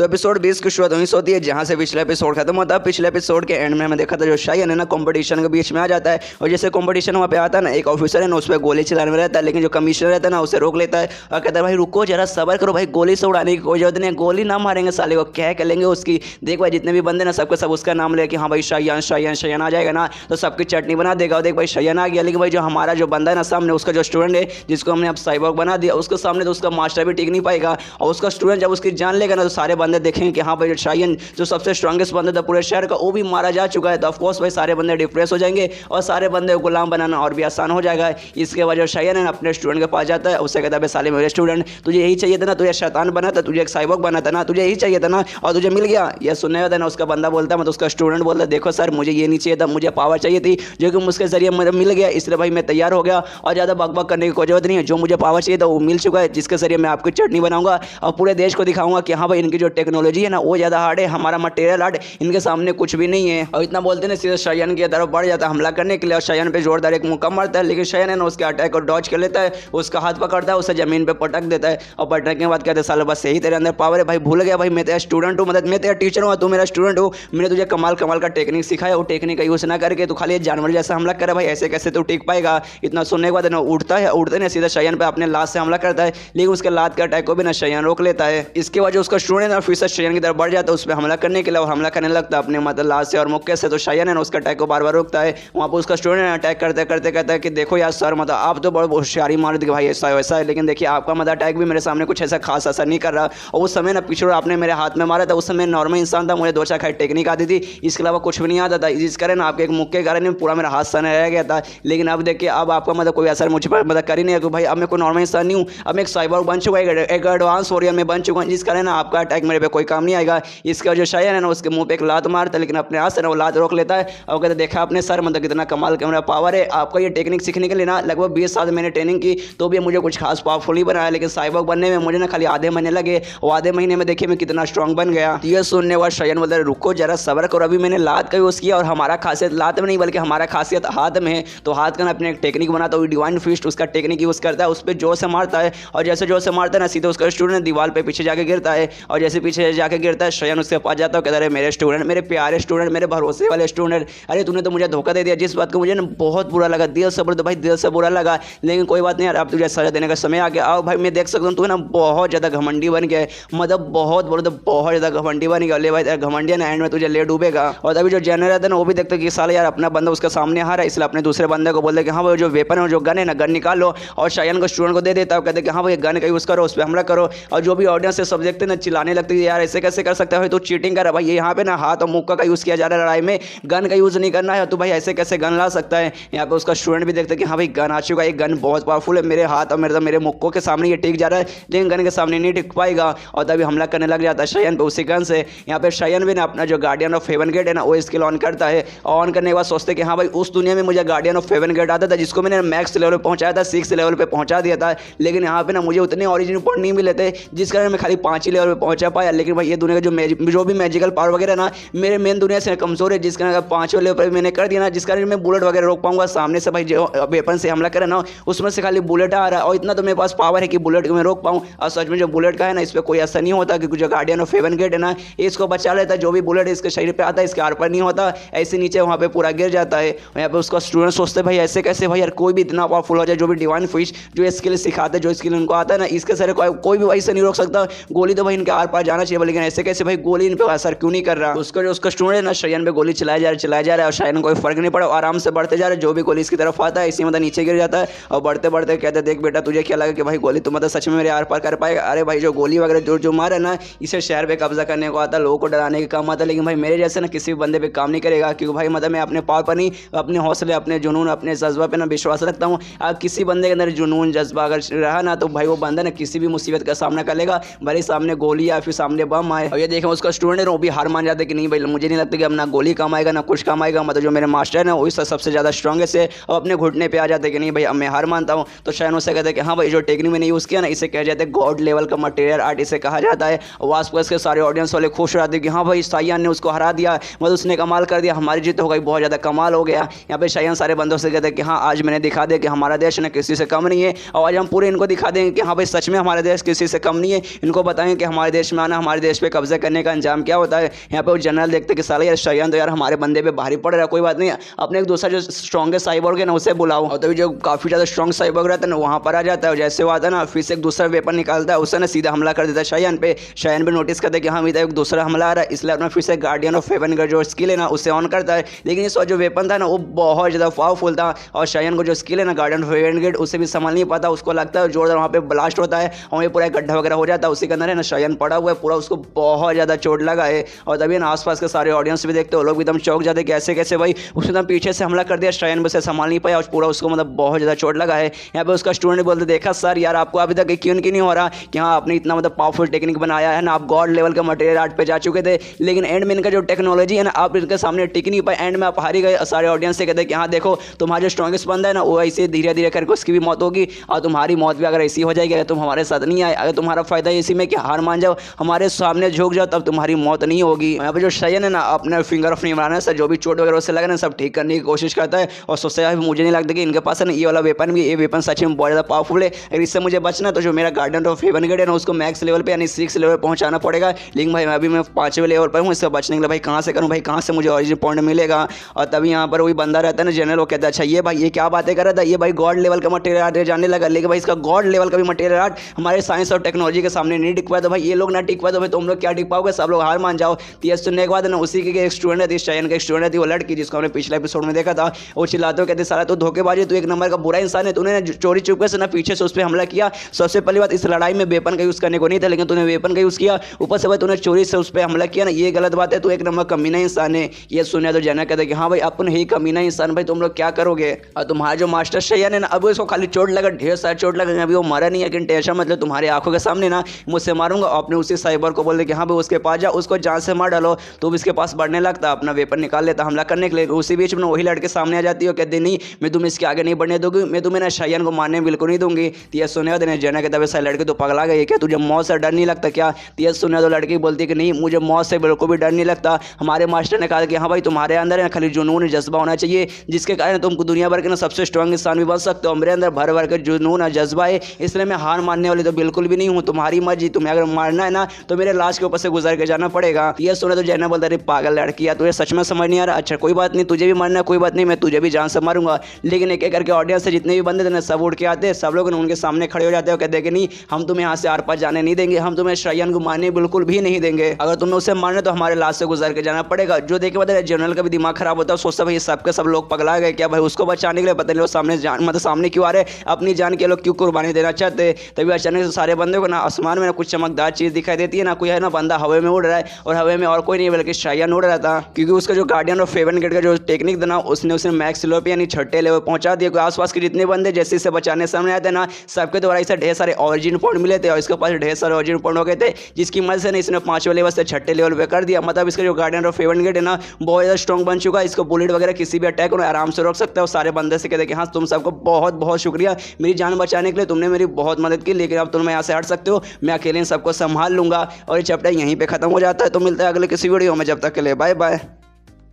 तो एपिसोड 20 की शुरुआत वहीं से होती है जहां से पिछला एपिसोड खत्म होता है। पिछले एपिसोड के एंड में हमें देखा था जो शायन है ना कंपटीशन के बीच में आ जाता है और जैसे कंपटीशन वहाँ पे आता है ना एक ऑफिसर है ना उस पर गोली चलाने में रहता है, लेकिन जो कमिश्नर रहता है ना उसे रोक लेता है और कहता है भाई रुको जरा सबर करो भाई, गोली से उड़ाने की कोई जरूरत नहीं है, गोली ना मारेंगे साले को, क्या कर लेंगे उसकी, देख भाई जितने भी बंदे ना सबके सब उसका नाम ले कि हाँ भाई शायन शायन शायन आ जाएगा ना तो सबकी चटनी बना देगा। और देख भाई शायन आ गया, लेकिन भाई जो हमारा जो बंदा है ना सामने उसका जो स्टूडेंट है जिसको हमने अब साइबॉर्ग बना दिया उसके सामने तो उसका मास्टर भी टिक नहीं पाएगा और उसका स्टूडेंट जब उसकी जान लेगा ना तो सारे बंदे देखेंगे कि हाँ भाई शायन जो सबसे स्ट्रॉन्गेस्ट बंदा था पूरे शहर का वो भी मारा जा चुका है। तो ऑफकोर्स भाई सारे बंदे डिप्रेस हो जाएंगे और सारे बंदे को गुलाम बनाना और भी आसान हो जाएगा। इसके वजह शायन है अपने स्टूडेंट के पास जाता है, उससे कहता है साले मेरे स्टूडेंट तुझे यही चाहिए था ना, तुझे शैतान बना था, तुझे एक साइबॉर्ग बना था ना, तुझे यही चाहिए था ना और तुझे मिल गया। यह सुनने था ना उसका बंदा बोलता है मतलब उसका स्टूडेंट बोलता है देखो सर मुझे ये नहीं चाहिए था, मुझे पावर चाहिए थी जो कि मुझके जरिए मुझे मिल गया, इसलिए भाई मैं तैयार हो गया और ज़्यादा बकबक करने की कोई जरूरत नहीं है। जो मुझे पावर चाहिए था वो मिल चुका है जिसके जरिए मैं आपकी चटनी बनाऊंगा और पूरे देश को दिखाऊंगा कि हाँ भाई इनकी जो टेक्नोलॉजी है ना वो ज़्यादा हार्ड है, हमारा मटेरियल हार्ड इनके सामने कुछ भी नहीं है। और इतना बोलते ना सीधे शायन की तरफ बढ़ जाता है हमला करने के लिए और शायन पे जोरदार एक मुक्का मारता है, लेकिन शायन है ना उसके अटैक को डॉज कर लेता है, उसका हाथ पकड़ता है, उसे जमीन पे पटक देता है और पटकने के बाद कहते हैं साला बस यही तेरे अंदर पावर है भाई, भूल गया भाई मैं तेरा स्टूडेंट हूँ, मतलब मैं तेरा टीचर हूँ, तू मेरा स्टूडेंट हो, मैंने तुझे कमाल कमाल का टेक्निक सिखाया, वो टेक्निक का यूज़ ना करके तू खाली जानवर जैसा हमला करे भाई, ऐसे कैसे तू टिक पाएगा। इतना सुनने के बाद ना उठता है, उठते ना सीधा शायन पे अपने लात से हमला करता है, लेकिन उसके लात के अटैक को भी ना शायन रोक लेता है। इसके वजह उसका स्टूडेंट ना फिर से शायन की तरफ बढ़ जाता है उस पर हमला करने के लिए और हमला करने लगता है अपने मतलब लात से और मुक्के से। तो शायन है ना उसका अटैक को बार बार रोकता है, वहाँ पर उसका स्टूडेंट अटैक करते करते कहता है कि देखो यार सर मतलब आप तो बड़ा होशियारी मार दी भाई ऐसा वैसा है, लेकिन देखिए आपका मतलब अटैक भी मेरे सामने कुछ ऐसा खास असर नहीं कर रहा। और उस समय ना पिछड़ो आपने मेरे हाथ में मारा था उस समय नॉर्मल इंसान था, मुझे दो चार खाई टेक्निक आती थी, इसके अलावा कुछ भी नहीं आता था, जिस कारण आपके एक मुक्के के कारण पूरा मेरा हाथ सने रह गया था। लेकिन अब देखिए अब आपका मतलब कोई असर मुझ पर मतलब कर ही नहीं है, तो भाई अब मैं कोई नॉर्मल इंसान नहीं हूँ, अब मैं एक साइबॉर्ग बन चुका है, एक एडवांस वॉरियर में बन चुका हूँ, जिस कारण आपका अटैक मेरे पे कोई काम नहीं आएगा। इसके वजह शायन है ना उसके मुंह पे एक लात मारता है, लेकिन अपने हाथ से ना वो लात रोक लेता है और कहते देखा आपने सर मतलब कितना कमाल का मेरा पावर है, आपका ये टेक्निक सीखने के लिए ना लगभग 20 साल मैंने ट्रेनिंग की तो भी मुझे कुछ खास पावरफुल नहीं बनाया, लेकिन साइबॉर्ग बनने में मुझे ना खाली आधे महीने लगे और आधे महीने में देखिए मैं कितना स्ट्रॉन्ग बन गया। ये सुनने वाला शायन बोलता है रुको जरा सब्र करो, अभी मैंने लात का यूज़ किया और हमारा खासियत लात में नहीं बल्कि हमारा खासियत हाथ में है, तो हाथ का ना अपने एक टेक्निक बनाता है, डिवाइन फिस्ट उसका टेक्निक यूज़ करता है, उस पर जोर से मारता है और जैसे जोर से मारता है ना सीधे उसका स्टूडेंट दीवार पे पीछे जाके गिरता है और जैसे पीछे जाके गिरता है शायन उसके पास जाता है, कहता है मेरे स्टूडेंट, मेरे प्यारे स्टूडेंट, मेरे भरोसे वाले स्टूडेंट, अरे तूने तो मुझे धोखा दे दिया, जिस बात को मुझे ना बहुत बुरा लगा, दिल से बोल तो भाई दिल से बुरा लगा, लेकिन कोई बात नहीं यार अब तुझे सजा देने का समय आ गया। आओ भाई मैं देख सकता हूँ तू ना बहुत ज़्यादा घमंडी बन गया, मतलब बहुत बोलो तो बहुत ज़्यादा घमंडी बन गया, ले भाई घमंडिया ना एंड में तुझे ले डूबेगा। और अभी जो जनरल रहता है ना वो भी देखता है कि साला यार अपना बंदा उसके सामने हारा, इसलिए अपने दूसरे बंदे को बोलते कि हाँ भाई जो वेपन है जो गन है ना गन निकालो और शायन को स्टूडेंट को दे देता है, कहते कि हाँ भाई गन का यूज़ करो, उस पर हमला करो। और जो भी ऑडियंस है सब देखते ना चिल्लाने लगते हैं यार ऐसे कैसे कर सकता है, तो चीटिंग कर रहा भाई, यहाँ पे ना हाथ और मुक्का का यूज़ किया जा रहा है लड़ाई में, गन का यूज़ नहीं करना है, तो भाई ऐसे कैसे गन ला सकता है। यहाँ पे उसका स्टूडेंट भी देखता है कि हाँ भाई गन आ चुका है, गन बहुत पावरफुल है, मेरे हाथ और मेरे मुक्कों के सामने ये टिक जा रहा है, लेकिन गन के सामने नहीं टिक पाएगा और तभी हमला करने लग जाता है शायन पे उसी गन से। यहाँ पे शायन भी ना अपना जो गार्डियन ऑफ हेवन गेट है ना वो स्किल ऑन करता है और ऑन करने के बाद सोचते कि हाँ भाई उस दुनिया में मुझे गार्डियन ऑफ हेवन गेट आता था जिसको मैंने मैक्स लेवल पे पहुंचाया था, 6 लेवल पे पहुंचा दिया था, लेकिन यहाँ पे ना मुझे उतने ऑरिजिन पॉइंट नहीं मिले थे जिस कारण मैं खाली 5 ही लेवल पे पहुंचा पाया। लेकिन भाई ये दुनिया का जो भी मैजिकल पावर वगैरह ना मेरे मेन दुनिया से कमजोर है, जिस कारण अगर 5वें लेवल पर मैंने कर दिया ना जिस कारण मैं बुलेट वगैरह रोक पाऊंगा, सामने से भाई जो वेपन से हमला करे ना उसमें से खाली बुलेट आ रहा है और इतना तो मेरे पास पावर है कि बुलेट को मैं रोक पाऊँ। और सच में जो बुलेट का है ना इस पर कोई असर नहीं होता क्योंकि जो गार्डियन ऑफ हेवन गेट है ना इसको बचा लेता है, जो भी बुलेट इसके शरीर पे आता है इसके आर पर नहीं होता, ऐसे नीचे वहाँ पे पूरा गिर जाता है। यहाँ पे उसका स्टूडेंट सोचते भाई ऐसे कैसे भाई यार कोई भी इतना पावरफुल हो जाए, जो भी डिवाइन फिश जो स्किल सिखाते जो स्किल उनको आता है ना इसके सर कोई भी वही से नहीं रोक सकता, गोली तो भाई इनके आर पार जाना चाहिए, लेकिन ऐसे कैसे भाई गोली इन पर असर क्यों नहीं कर रहा। उसका स्टूडेंट है ना शायन पे गोली चलाया जा रहा है और शायन कोई फर्क नहीं पड़ा, आराम से बढ़ते जा रहे, जो भी गोली इसकी तरफ आता है इसी मतलब नीचे गिर जाता है और बढ़ते बढ़ते कहते देख बेटा तुझे क्या लगा कि भाई गोली तो मतलब सच में मेरे आर पार कर पाएगा। अरे भाई जो गोली वगैरह जो मारा ना इसे शहर पे कब्जा करने को आता है, लोगों को डराने के काम आता है, लेकिन भाई मेरे जैसे ना किसी भी बंदे पे काम नहीं करेगा क्योंकि भाई मतलब मैं अपने पावर पर नहीं अपने हौसले अपने जुनून अपने जज्बा पे ना विश्वास रखता हूँ। अब किसी बंदे के अंदर जुनून जज्बा अगर रहा ना तो भाई वो बंदा ना किसी भी मुसीबत का सामना कर लेगा, भले सामने गोली या फिर सामने बम आए। और ये देखें उसका स्टूडेंट है वो भी हार मान जाता है कि नहीं भाई मुझे नहीं लगता कि अब ना गोली काम आएगा ना कुछ काम आएगा, मतलब जो मेरे मास्टर है ना वो सबसे ज़्यादा स्ट्रॉन्गेस्ट है और अपने घुटने पे आ जाते हैं कि नहीं भाई अब मैं हार मानता हूँ। तो शायन उससे कहते हैं कि हाँ भाई जो टेक्निक मैंने यूज़ किया ना इसे कहा जाता है गॉड लेवल का मटेरियल आर्ट इसे कहा जाता है। और आसपास के सारे ऑडियंस वाले खुश रहते हैं कि हाँ भाई शायन ने उसको हरा दिया, मतलब उसने कमाल कर दिया, हमारी जीत हो गई, बहुत ज़्यादा कमाल हो गया। यहाँ पे शायन सारे बंदों से कहते हैं कि हाँ आज मैंने दिखा दिया कि हमारा देश ना किसी से कम नहीं है और आज हम पूरे इनको दिखा देंगे कि हाँ भाई सच में हमारा देश किसी से कम नहीं है, इनको बताएंगे कि हमारे देश में ना हमारे देश पे कब्जा करने का अंजाम क्या होता है। यहाँ पे वो जनरल देखते कि साला यार शायन तो यार हमारे बंदे पे भारी पड़ रहा है, कोई बात नहीं, अपने एक दूसरा जो स्ट्रॉन्गेस्ट साइबोर्ग है ना उसे बुलाओ। और तभी जो काफ़ी ज़्यादा स्ट्रॉन्ग साइबोर्ग रहता है ना वहाँ पर आ जाता है, और जैसे वो आता है ना फिर से एक दूसरा वेपन निकालता है, उससे ना सीधा हमला कर देता है शायन पे। शायन पे नोटिस करता है कि हाँ इधर एक दूसरा हमला आ रहा है, इसलिए अपना फिर से गार्डियन ऑफ हेवन का जो स्किल है ना उसे ऑन करता है। लेकिन इस जो वेपन था ना वो बहुत ज़्यादा पावरफुल था, और शायन को जो स्किल है ना गार्डियन ऑफ हेवन गेट उसे भी संभाल नहीं पाता, उसको लगता है जोरदार वहाँ पे ब्लास्ट होता है और वहीं पूरा गड्ढा वगैरह हो जाता है, उसी के अंदर है ना शायन पड़ा हुआ है पूरा, उसको बहुत ज़्यादा चोट लगा है। और तभी ना आसपास के सारे ऑडियंस भी देखते हो, लोग एकदम चौंक जाते कैसे कैसे भाई उसने तो पीछे से हमला कर दिया, शायन बस संभाल नहीं पाया और पूरा उसको मतलब बहुत ज़्यादा चोट लगा है। यहाँ पे उसका स्टूडेंट बोलते देखा सर यार आपको अभी तक क्यों नहीं हो रहा कि हाँ आपने इतना मतलब पावरफुल टेक्निक बनाया है ना, आप गॉड लेवल का मटेरियल आर्ट पे जा चुके थे, लेकिन एंड में इनका जो टेक्नोलॉजी है ना आप इनके सामने टिक नहीं पाए, एंड में आप हारी गए। सारे ऑडियंस से कहते हैं कि हाँ देखो तुम्हारा जो स्ट्रॉन्गेस्ट बंदा है ना वो ऐसे धीरे धीरे करके उसकी भी मौत होगी, और तुम्हारी मौत भी अगर ऐसी हो जाएगी अगर तुम हमारे साथ नहीं आए, अगर तुम्हारा फायदा इसी में कि हार मान जाओ हमारे सामने झुक जाओ तब तुम्हारी मौत नहीं होगी। यहाँ पे जो शायन है ना अपने फिंगर ऑफ इमरान से जो भी चोट वगैरह उससे लगा ना सब ठीक करने की कोशिश करता है, और सोचता है मुझे नहीं लगता कि इनके पास है ना ये वाला वेपन भी, ये वेपन सच में बहुत ज़्यादा पावरफुल है, अगर इससे मुझे बचना तो जो मेरा गार्डियन ऑफ हेवन गेट है ना उसको मैक्स लेवल पे यानी 6 लेवल पहुंचाना पड़ेगा। लेकिन भाई अभी मैं 5वें लेवल पर हूँ, इससे बचने के लिए भाई कहाँ से करूँ, भाई कहाँ से मुझे ऑरिजिन पॉइंट मिलेगा। और तभी यहाँ पर वही बंदा रहता है ना जनरल, वो कहता है अच्छा ये भाई ये क्या बातें कर रहा था, ये भाई गॉड लेवल का मटेरियल आर्ट जानने लगा, लेकिन भाई इसका गॉड लेवल का भी मटेरियल आर्ट हमारे साइंस और टेक्नोलॉजी के सामने नहीं टिक पाया, तो भाई ये लोग ना टिक पाए तो भाई तुम लोग क्या टिक पाओगे, सब लोग हार मान जाओ। तो सुनने के बाद ना उसी की एक स्टूडेंट है, शायन का स्टूडेंट थी वो लड़की जिसको हमने पिछले एपिसोड में देखा था, वो चिल्लाते हो कहते सारा तो धोखेबाजी, तू एक नंबर का बुरा इंसान है, तूने चोरी चुपके से ना पीछे से उस पर हमला किया। सबसे पहली बात इस लड़ाई में वेपन का यूज़ करने को नहीं था, लेकिन तूने वेपन का यूज़ किया, ऊपर से भाई तूने चोरी से उस पर हमला किया ना, ये गलत बात है, तू एक नंबर कमीना इंसान है। ये सुने तो जना कहते कि हाँ भाई अपन ही कमीना इंसान, भाई तुम लोग क्या करोगे। और तुम्हारा जो मास्टर शायन है ना अब उसको खाली चोट लगा, ढेर सारी चोट लगा, अभी वो मरा नहीं है, लेकिन टेंशन मतलब तुम्हारी आंखों के सामने ना मुझसे मारूंगा। आपने उसी साइबर को बोल दे कि हाँ भाई उसके पास जा, उसको जान से मार डालो, तो इसके पास बढ़ने लगता, अपना वेपन निकाल लेता हमला करने के लिए। उसी बीच में वही लड़के सामने आ जाती है, कहते नहीं मैं तुम्हें इसके आगे नहीं बढ़ने दूंगी, मैं तुम्हें ना शायन को मारने बिल्कुल नहीं दूंगी। तो सुने देने जना के तब सारे लड़के तो पगला गए, क्या तुझे मौत से डर नहीं लगता क्या। तो सुने तो लड़की बोलती कि नहीं मुझे मौत से बिल्कुल भी डर नहीं लगता, हमारे मास्टर ने कहा कि हाँ भाई तुम्हारे अंदर है खाली जुनून जज्बा होना चाहिए, जिसके कारण तुम दुनिया भर के ना सबसे स्ट्रॉन्ग इंसान भी बन सकते हो। मेरे अंदर भर भर के जुनून जज्बा है, इसलिए मैं हार मानने वाली तो बिल्कुल भी नहीं हूँ, तुम्हारी मर्जी, तुम्हें अगर मारना है ना तो मेरे लाश के ऊपर से गुजर के जाना पड़ेगा। ये सुने तो जैना बोलता अरे पागल लड़की है, तुझे सच में समझ नहीं आ रहा, अच्छा कोई बात नहीं तुझे भी मारना है, कोई बात नहीं मैं तुझे भी जान से मारूंगा। लेकिन एक एक करके ऑडियंस से जितने भी बंदे थे ना सब उड़ के आते, सब लोग उनके सामने खड़े हो जाते हैं, कहते हैं कि नहीं हम तुम्हें यहाँ से आर पार जाने नहीं देंगे, हम तुम्हें शायन को मारने बिल्कुल भी नहीं देंगे, अगर तुमने उसे मारना तो हमारे लाश से गुजर के जाना पड़ेगा। जो देखे बाद जनरल का भी दिमाग खराब होता है, सोचता भाई सबके सब लोग पगला गए क्या, भाई उसको बचाने के लिए पता नहीं लोग सामने जान मतलब सामने क्यों आ रहे, अपनी जान के लोग क्यों कुर्बानी देना चाहते। तभी अचानक से सारे बंदे को ना आसमान में ना कुछ चमकदार चीज़ दिखाई देती है ना, कोई है ना बंदा हवा में उड़ रहा है, और हवा में और कोई नहीं बल्कि शायन उड़ रहा था, क्योंकि उसका जो गार्डियन ऑफ हेवन गेट का जो टेक्निक था ना उसने उसे मैक्स लेवल पे यानी 6ठे लेवल पहुंचा दिया। कोई आसपास के जितने बंदे जैसे इसे बचाने सामने आते ना सबके द्वारा इसे ढेर सारे ऑरिजिन पॉइंट मिले थे, और इसके पास ढेर सारे ऑरिजिन पॉइंट हो गए थे, जिसकी मदद से इसने 5वें लेवल से 6ठे लेवल पे कर दिया। मतलब इसका जो गार्डियन ऑफ हेवन गेट है ना बहुत ज़्यादा स्ट्रॉन्ग बन चुका है, इसको बुलेट वगैरह किसी भी अटैक को आराम से रोक सकता है। और सारे बंदे से कहते हैं कि हाँ तुम सबको बहुत बहुत शुक्रिया, मेरी जान बचाने के लिए तुमने मेरी बहुत मदद की, लेकिन अब तुम यहाँ से हट सकते हो, मैं अकेले सबको संभाल लूंगा। और ये चैप्टर यहीं पे खत्म हो जाता है। तो मिलता है अगले किसी वीडियो में, जब तक के लिए बाय बाय।